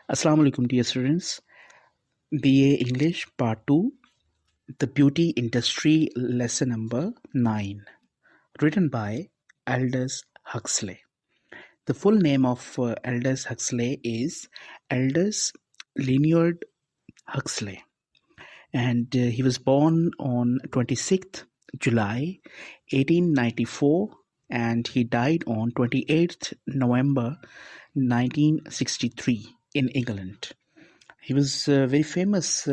Assalamu alaikum, dear students. BA English Part 2, The Beauty Industry, Lesson number 9, written by Aldous Huxley. The full name of Aldous Huxley is Aldous Leonard Huxley, and he was born on 26th July 1894, and he died on 28th November 1963 in England. He was a very famous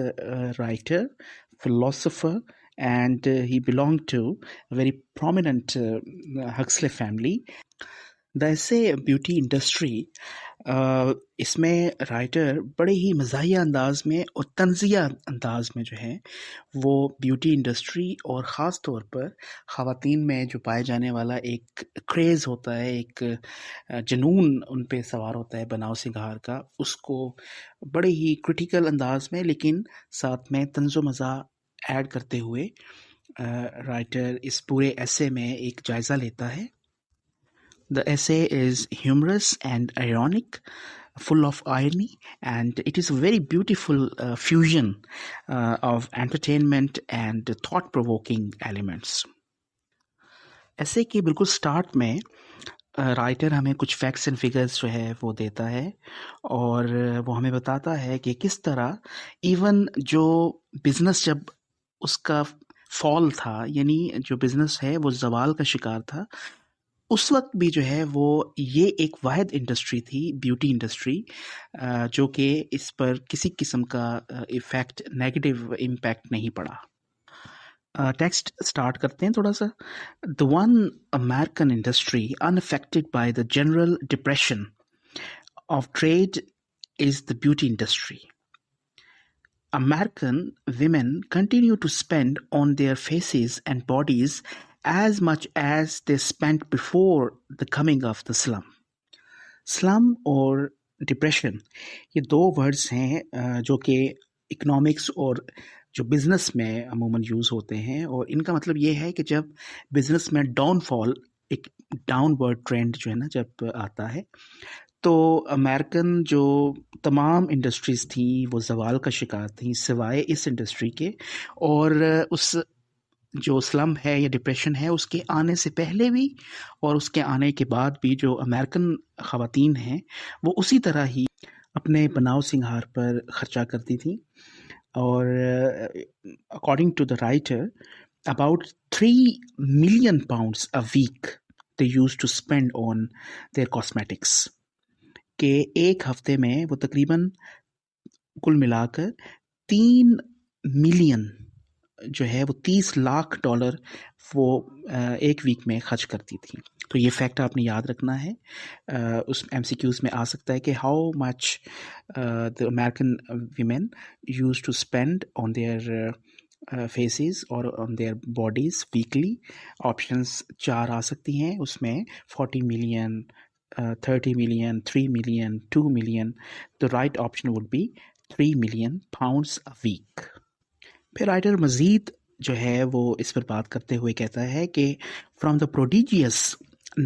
writer, philosopher, and he belonged to a very prominent Huxley family. The ऐसे beauty industry इसमें writer बड़े ही मज़ाहिया अंदाज में और तंज़िया अंदाज में जो है वो ब्यूटी इंडस्ट्री और ख़ास तौर पर ख़वातीन में जो पाए जाने वाला एक क्रेज़ होता है, एक जुनून उन पे सवार होता है बनाव सिंगार का, उसको बड़े ही क्रिटिकल अंदाज में लेकिन साथ में तंज़ो मज़ाह ऐड करते हुए राइटर इस पूरे ऐसे में एक जायज़ा लेता है. The essay is humorous and ironic, full of irony, and it is a very beautiful fusion of entertainment and thought-provoking elements. essay के बिल्कुल स्टार्ट में राइटर हमें कुछ फैक्ट्स एंड फिगर्स जो है वो देता है और वो हमें बताता है कि किस तरह इवन जो बिजनेस जब उसका फॉल था, यानी जो बिजनेस है वो जवाल का शिकार था, उस वक्त भी जो है वो ये एक वाहिद इंडस्ट्री थी, ब्यूटी इंडस्ट्री, जो कि इस पर किसी किस्म का इफ़ेक्ट, नेगेटिव इम्पैक्ट नहीं पड़ा. टेक्स्ट स्टार्ट करते हैं थोड़ा सा. The one American industry unaffected by the general depression of trade is the beauty industry. American women continue to spend on their faces and bodies as much as they spent before the coming of the slum. Slum और depression ये दो words हैं जो कि economics और जो business में अमूमन यूज़ होते हैं, और इनका मतलब ये है कि जब बिज़नेस में डाउनफॉल, एक डाउनवर्ड ट्रेंड जो है ना जब आता है, तो अमेरिकन जो तमाम इंडस्ट्रीज़ थी वो ज़वाल का शिकार थी सिवाय इस इंडस्ट्री के. और उस जो स्लम है या डिप्रेशन है उसके आने से पहले भी और उसके आने के बाद भी जो अमेरिकन ख़वातीन हैं वो उसी तरह ही अपने बनाव सिंगार पर ख़र्चा करती थी. और according to the writer about 3 million pounds a week they use to spend on their cosmetics, के एक हफ्ते में वो तकरीबन कुल मिलाकर 3 मिलियन जो है वो $30 लाख वो एक वीक में खर्च करती थी. तो ये फैक्ट आपने याद रखना है. उस MCQs में आ सकता है कि how much the American women use to spend on their faces और on their bodies weekly. Options 4 आ सकती हैं उसमें, 40 million, 30 million, 3 million, 2 million. The right option would be 3 million pounds a week. फिर राइटर मज़ीद जो है वो इस पर बात करते हुए कहता है कि from the prodigious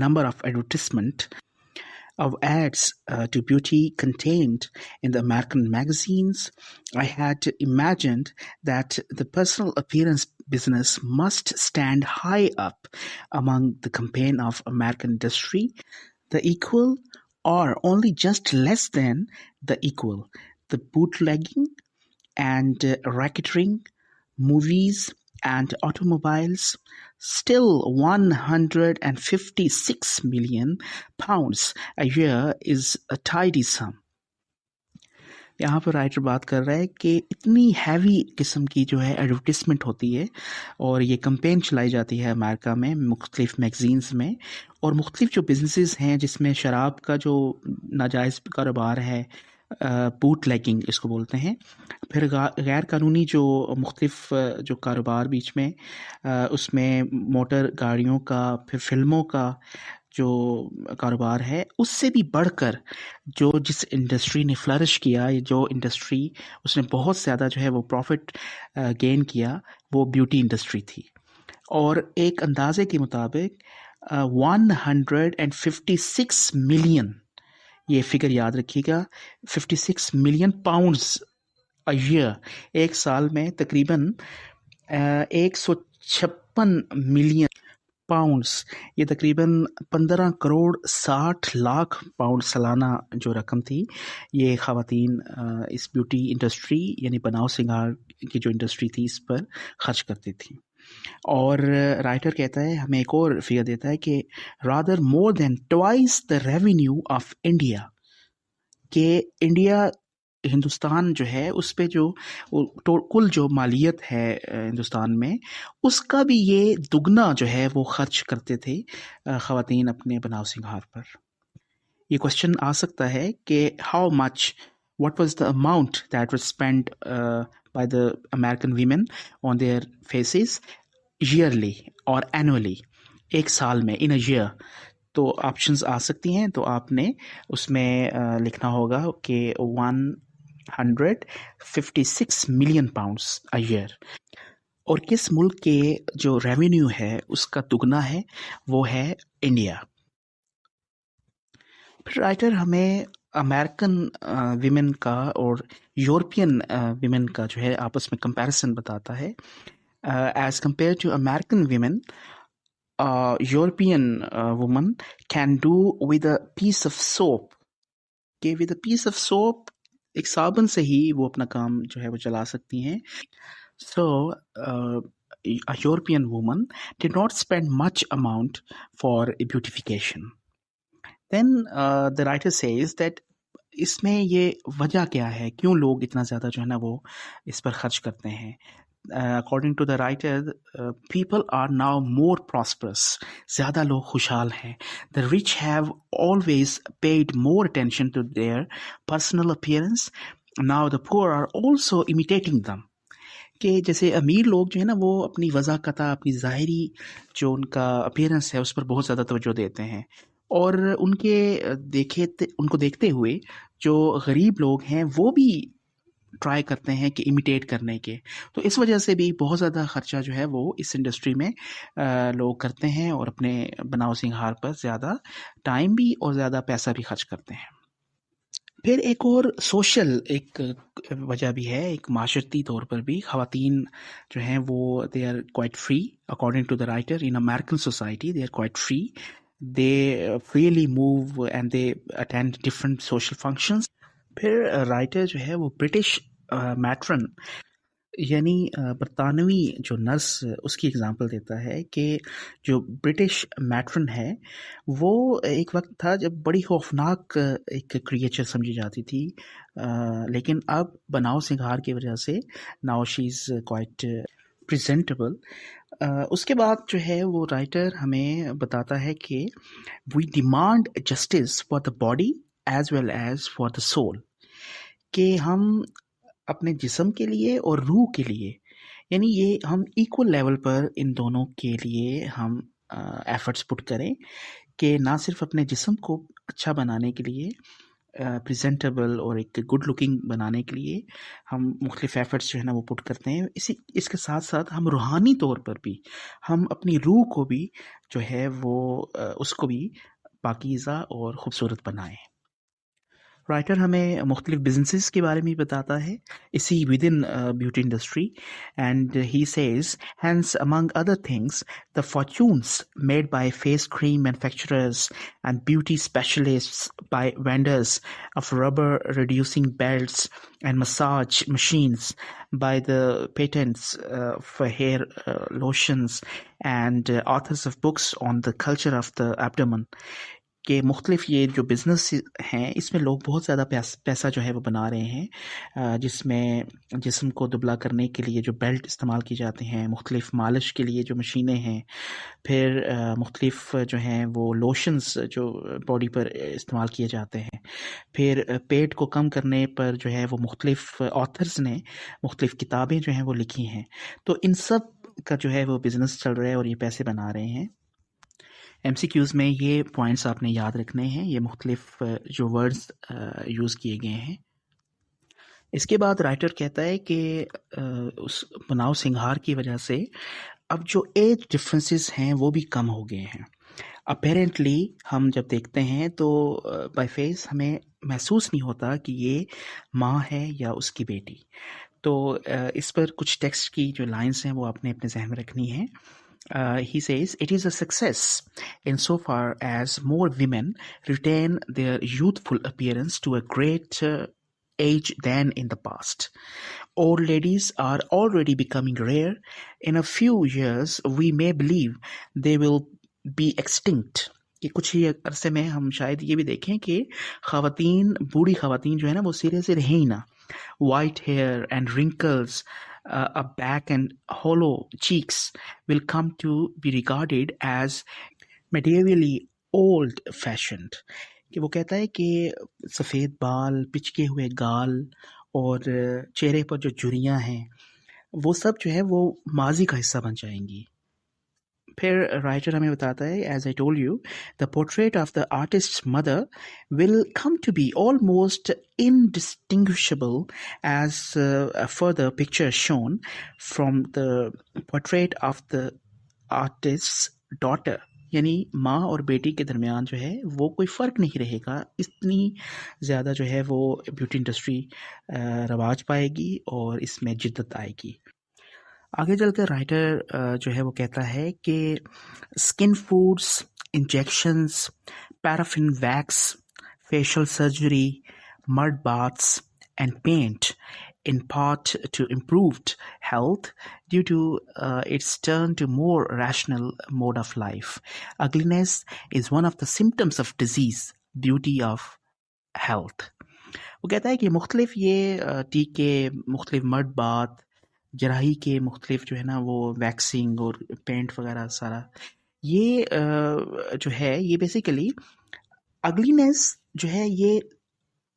number of advertisement of ads to beauty contained in the American magazines, I had imagined that the personal appearance business must stand high up among the campaign of American industry, the equal or only just less than the equal, the bootlegging and racketeering, movies and automobiles. Still 156 million pounds a year is a tidy sum. यहाँ पर writer बात कर रहा है कि इतनी heavy किस्म की जो है एडवर्टिजमेंट होती है और ये कैंपेन चलाई जाती है अमेरिका में मुख्तलिफ मैगजीन्स में, और मुख्तलिफ जो बिजनेसेस हैं जिसमें शराब का जो नाजायज़ कारोबार है, बूट लेगिंग इसको बोलते हैं, फिर गैर कानूनी जो मुख्तलिफ जो कारोबार बीच में, उसमें मोटर गाड़ियों का, फिर फिल्मों का जो कारोबार है, उससे भी बढ़कर जो जिस इंडस्ट्री ने फ्लरिश किया, जो इंडस्ट्री उसने बहुत ज़्यादा जो है वो प्रॉफिट गेन किया, वो ब्यूटी इंडस्ट्री थी. और एक अंदाजे के मुताबिक 156 मिलियन ये फिगर याद रखिएगा, 56 मिलियन पाउंड्स अ ईयर, एक साल में तकरीबन 156 मिलियन पाउंड्स, ये तकरीबन 15 करोड़ 60 लाख पाउंड सालाना जो रकम थी, ये ख़वातीन इस ब्यूटी इंडस्ट्री यानी बनाव सिंगार की जो इंडस्ट्री थी इस पर खर्च करती थी। और राइटर कहता है, हमें एक और फिगर देता है कि rather more than twice the revenue of India, कि इंडिया हिंदुस्तान जो है उस पे जो कुल जो मालियत है हिंदुस्तान में, उसका भी ये दुगना जो है वो खर्च करते थे ख़वातीन अपने बनाव सिंगार पर। ये क्वेश्चन आ सकता है कि how much, what was the amount that was spent by the American women on their faces yearly or annually, एक साल में, in a year। तो ऑप्शंस आ सकती हैं, तो आपने उसमें लिखना होगा कि 156 मिलियन पाउंड्स अ ईयर। और किस मुल्क के जो रेवेन्यू है उसका दुगना है, वो है इंडिया। फिर राइटर हमें अमेरिकन विमेन का और यूरोपियन विमेन का जो है आपस में कंपैरिजन बताता है। As compare to American women, European woman can do with a piece of soap, कि with a piece of soap, एक साबुन से ही वो अपना काम जो है वो चला सकती हैं। सो a European woman did not spend much amount for beautification. Then the writer says that इसमें ये वजह क्या है, क्यों लोग इतना ज़्यादा जो है ना वो इस पर खर्च करते हैं। According to the writer, people are now more prosperous, ज़्यादा लोग खुशहाल हैं। The rich have always paid more attention to their personal appearance, now the poor are also imitating them, कि जैसे अमीर लोग जो है ना वो अपनी वज़ाकता, अपनी ज़ाहिरी जो उनका अपीयरेंस है उस पर बहुत ज़्यादा तवज्जो देते हैं, और उनको देखते हुए जो गरीब लोग हैं वो भी ट्राई करते हैं कि इमिटेट करने के। तो इस वजह से भी बहुत ज़्यादा खर्चा जो है वो इस इंडस्ट्री में लोग करते हैं, और अपने बनाव सिंगार पर ज़्यादा टाइम भी और ज़्यादा पैसा भी खर्च करते हैं। फिर एक और सोशल एक वजह भी है, एक माशरती तौर पर भी ख़वातीन जो हैं वो they are quite free, according to the writer, in American society they are quite free, they freely move and they attend different social functions. फिर राइटर जो है वो ब्रिटिश मैट्रन यानी बरतानवी जो नर्स, उसकी एग्जांपल देता है कि जो ब्रिटिश मैट्रन है वो एक वक्त था जब बड़ी खौफनाक एक क्रिएचर समझी जाती थी, लेकिन अब बनाव सिंगार की वजह से now she is quite presentable. उसके बाद जो है वो राइटर हमें बताता है कि we demand justice for the body as well as for the soul, कि हम अपने जिस्म के लिए और रूह के लिए, यानी ये हम इक्वल लेवल पर इन दोनों के लिए हम एफर्ट्स पुट करें, कि ना सिर्फ अपने जिस्म को अच्छा बनाने के लिए, प्रेजेंटेबल और एक गुड लुकिंग बनाने के लिए हम मुख्तलिफ एफर्ट्स जो है ना वो पुट करते हैं, इसके साथ साथ हम रूहानी तौर पर भी हम अपनी रूह को भी जो है वो उसको भी पाकीज़ा और ख़ूबसूरत बनाएं। राइटर हमें मुख्तलिफ बिजनेसेस के बारे में बताता है इसी within beauty industry, and he says hence among other things the fortunes made by face cream manufacturers and beauty specialists by vendors of rubber reducing belts and massage machines, by the patents for hair lotions and authors of books on the culture of the abdomen, के मुख्तलिफ ये जो business हैं इसमें लोग बहुत ज़्यादा पैसा जो है वो बना रहे हैं, जिसमें जिस्म को दुबला करने के लिए जो बेल्ट इस्तेमाल की जाते हैं, मुख्तलिफ मालिश के लिए जो मशीनें हैं, फिर मुख्तलिफ जो हैं वो लोशंस जो बॉडी पर इस्तेमाल किए जाते हैं, फिर पेट को कम करने पर जो है वो मुख्तलिफ ऑथर्स ने मुख्तलिफ किताबें जो हैं वो लिखी हैं। तो इन सब का जो है वो बिज़नेस चल रहा है और ये पैसे बना रहे हैं। MCQs में ये पॉइंट्स आपने याद रखने हैं, ये मुख्तलिफ जो वर्ड्स यूज़ किए गए हैं। इसके बाद राइटर कहता है कि उस बनाव सिंगार की वजह से अब जो एज डिफरेंसेस हैं वो भी कम हो गए हैं। अपेरेंटली हम जब देखते हैं तो बाय फेस हमें महसूस नहीं होता कि ये माँ है या उसकी बेटी। तो इस पर कुछ टेक्स्ट की जो लाइन्स हैं वो आपने अपने जहन में रखनी है। He says, it is a success insofar as more women retain their youthful appearance to a greater age than in the past. Old ladies are already becoming rare. In a few years, we may believe they will be extinct. कि कुछ ही अरसे में हम शायद ये भी देखें कि ख़वातीन, बूढ़ी ख़वातीन जो है ना वो सिरे से रहें ही ना। White hair and wrinkles, a back and hollow cheeks will come to be regarded as medievally old-fashioned. कि वो कहता है कि सफ़ेद बाल, पिचके हुए गाल और चेहरे पर जो झुर्रियाँ हैं वो सब जो है वो माजी का हिस्सा बन जाएंगी। फिर राइटर हमें बताता है, as I told you, the portrait of the artist's mother will come to be almost indistinguishable as a further picture shown from the portrait of the artist's daughter. यानी माँ और बेटी के दरमियान जो है वो कोई फ़र्क नहीं रहेगा, इतनी ज़्यादा जो है वो ब्यूटी इंडस्ट्री रवाज पाएगी और इसमें जिद्दत आएगी। आगे चलकर राइटर जो है वो कहता है कि skin foods, injections, paraffin wax, facial surgery, mud baths, and paint in part to improved health due to its turn to more rational mode of life. Ugliness is one of the symptoms of disease, beauty of health. वो कहता है कि मुख्तलिफ ये टीके, मुख्तलिफ mud bath, जराही के मुख्तलिफ जो है ना वो वैक्सिंग और पेंट वगैरह सारा ये जो है ये बेसिकली अगलीनेस जो है ये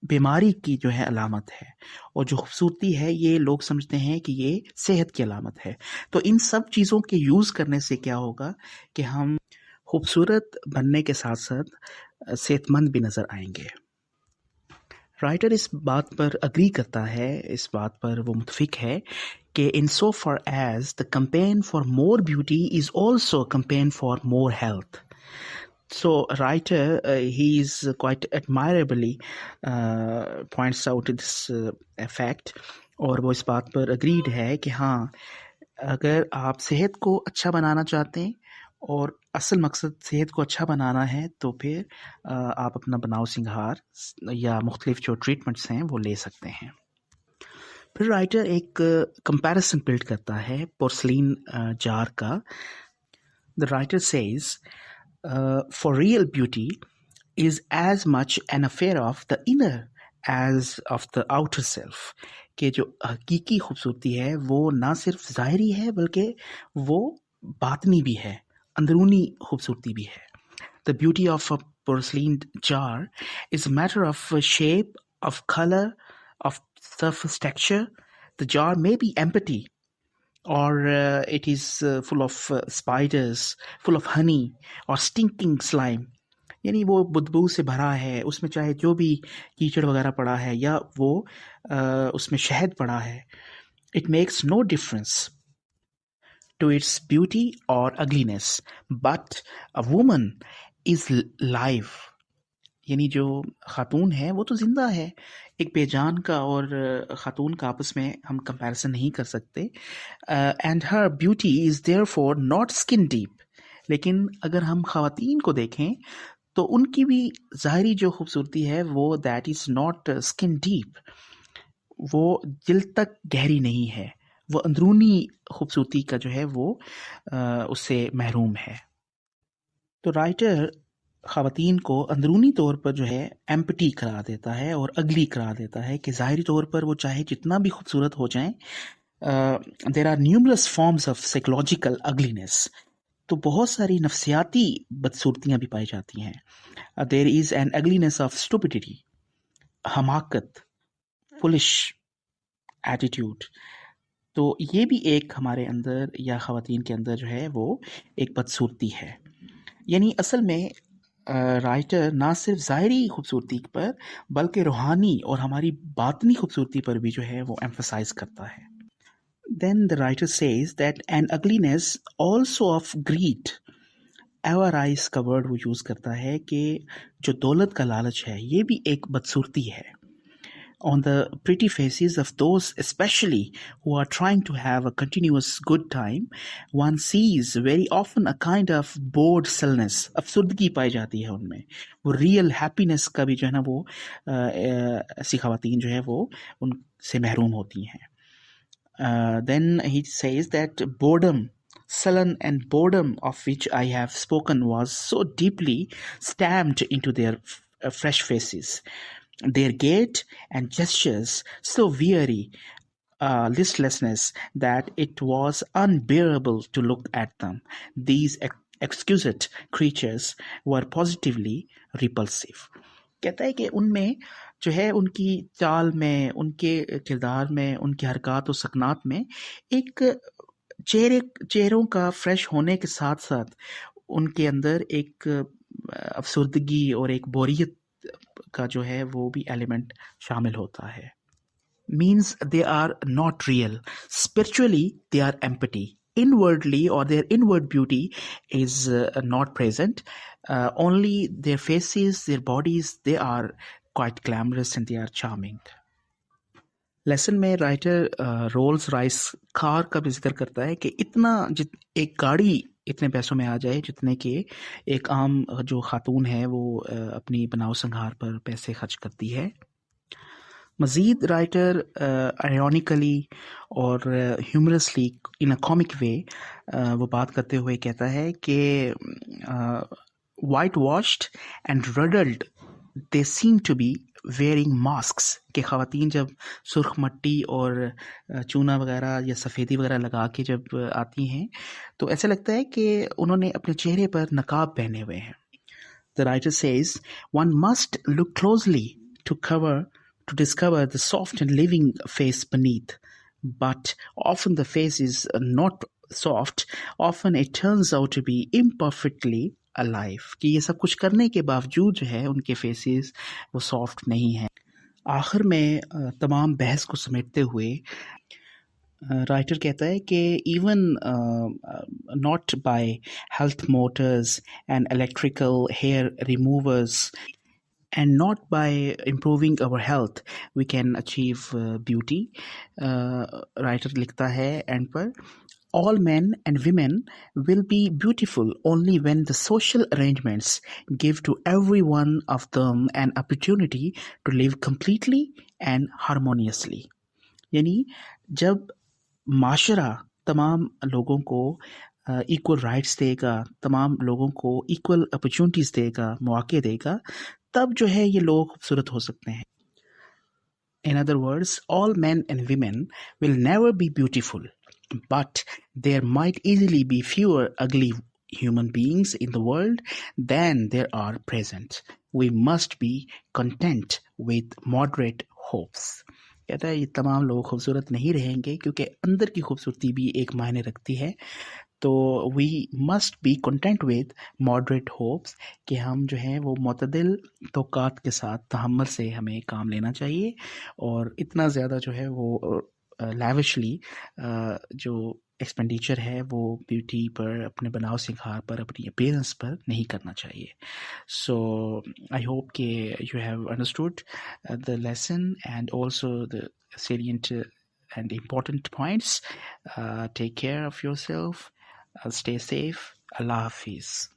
बीमारी की जो है अलामत है, और जो खूबसूरती है ये लोग समझते हैं कि ये सेहत की अलामत है। तो इन सब चीज़ों के यूज़ करने से क्या होगा कि हम खूबसूरत बनने के साथ साथ सेहतमंद भी नज़र आएंगे। राइटर इस बात पर अग्री करता है, इस बात पर वो मुतफिक है कि in so far as the campaign for more beauty is also campaign for more health. So writer he is quite admirably points out this fact, और वो इस बात पर अग्रीड है कि हाँ, अगर आप सेहत को अच्छा बनाना चाहते हैं और असल मकसद सेहत को अच्छा बनाना है तो फिर आप अपना बनाव सिंगार या मुख्तलिफ जो ट्रीटमेंट्स हैं वो ले सकते हैं। फिर राइटर एक कंपैरिजन बिल्ड करता है पोर्सलिन जार का। The writer says, for real beauty is as much an affair of the inner as of the outer self. कि जो हकीकी खूबसूरती है वो ना सिर्फ ज़ाहिरी है बल्कि वो बातनी भी है, अंदरूनी खूबसूरती भी है। The beauty of a porcelain jar is a matter of shape, of color, of surface texture. The jar may be empty, or it is full of spiders, full of honey, or stinking slime. यानी वो बदबू से भरा है, उसमें चाहे जो भी कीचड़ वगैरह पड़ा है या वो उसमें शहद पड़ा है, it makes no difference to its beauty or ugliness. But a woman is live. यानी जो खातून है वो तो ज़िंदा है। एक बेजान का और खातून का आपस में हम कंपैरिजन नहीं कर सकते। And her beauty is therefore not skin deep. लेकिन अगर हम ख़वातीन को देखें तो उनकी भी ज़ाहिरी जो खूबसूरती है वो that is not skin deep, वो दिल तक गहरी नहीं है, वो अंदरूनी खूबसूरती का जो है वो उससे महरूम है। तो राइटर ख़वातीन को अंदरूनी तौर पर जो है एम्प्टी करार देता है और अगली करार देता है कि ज़ाहिरी तौर पर वो चाहे जितना भी खूबसूरत हो जाएं, there are numerous forms of psychological ugliness. तो बहुत सारी नफ्सियाती बदसूरतियाँ भी पाई जाती हैं। There is an ugliness of stupidity, हमाकत, फुलिश एटीट्यूड। तो ये भी एक हमारे अंदर या ख़वातीन के अंदर जो है वो एक बदसूरती है। यानी असल में राइटर ना सिर्फ ज़ाहिरी खूबसूरती पर बल्कि रूहानी और हमारी बातनी खूबसूरती पर भी जो है वो एम्फसाइज करता है। Then the writer says that an ugliness also of greed एवराइज का वर्ड वो यूज़ करता है कि जो दौलत का लालच है ये भी एक बदसूरती है. On the pretty faces of those especially who are trying to have a continuous good time, one sees very often a kind of bored stillness. अफसुर्दगी पाई जाती है उनमें. वो रियल हैप्पीनेस का भी जो है ना वो ऐसी खवातीन जो है वो उनसे महरूम होती हैं. Then he says that boredom, sullen and boredom of which I have spoken was so deeply stamped into their fresh faces. Their gait and gestures so weary listlessness that it was unbearable to look at them. These exquisite creatures were positively repulsive. कहता है कि उनमें जो है उनकी चाल में, उनके किरदार में, उनकी हरकत और सकनात में एक चेहरों का फ्रेश होने के साथ साथ उनके अंदर एक अफसुर्दगी और एक बोरियत का जो है वो भी एलिमेंट शामिल होता है. Means they are not real. Spiritually, they are empty. Inwardly, or their inward beauty is not present. Only their faces, their bodies, they are quite glamorous and they are charming. Lesson में writer Rolls Royce car का भी जिक्र करता है कि एक गाड़ी इतने पैसों में आ जाए जितने के एक आम जो खातून है वो अपनी बनाव संहार पर पैसे खर्च करती है. मज़ीद राइटर आयरॉनिकली और humorously in a comic way वो बात करते हुए कहता है कि white washed and ruddled they seem to be wearing masks. कि ख़वातीन जब सुर्ख मट्टी और चूना वगैरह या सफ़ेदी वगैरह लगा के जब आती हैं तो ऐसा लगता है कि उन्होंने अपने चेहरे पर नकाब पहने हुए हैं. The writer says one must look closely to discover the soft and living face beneath. But often the face is not soft. Often it turns out to be imperfectly alive. कि ये सब कुछ करने के बावजूद जो है उनके फेसेस वो सॉफ्ट नहीं हैं. आखिर में तमाम बहस को समेटते हुए राइटर कहता है कि even not by health motors and electrical hair removers and not by improving our health we can achieve beauty. Writer लिखता है एंड पर all men and women will be beautiful only when the social arrangements give to every one of them an opportunity to live completely and harmoniously. यानी जब माशरा तमाम लोगों को equal rights देगा, तमाम लोगों को इक्वल अपॉर्चुनिटीज़ देगा, मौके देगा, तब जो है ये लोग खूबसूरत हो सकते हैं. In other words, all men and women will never be beautiful, but there might easily be fewer ugly human beings in the world than there are present. We must be content with moderate hopes. कहता है ये तमाम लोग खूबसूरत नहीं रहेंगे क्योंकि अंदर की खूबसूरती भी एक मायने रखती है. तो we must be content with moderate hopes कि हम जो है वो मतदिल तोक़ात के साथ तहम्मुल से हमें काम लेना चाहिए और इतना ज़्यादा जो है वो लैविशली जो एक्सपेंडिचर है वो ब्यूटी पर, अपने बनाव सिंगार पर, अपनी अपीयरेंस पर नहीं करना चाहिए. सो आई होप कि you have understood the lesson and also the salient and important points. Take care of yourself. Stay safe. Allah Hafiz.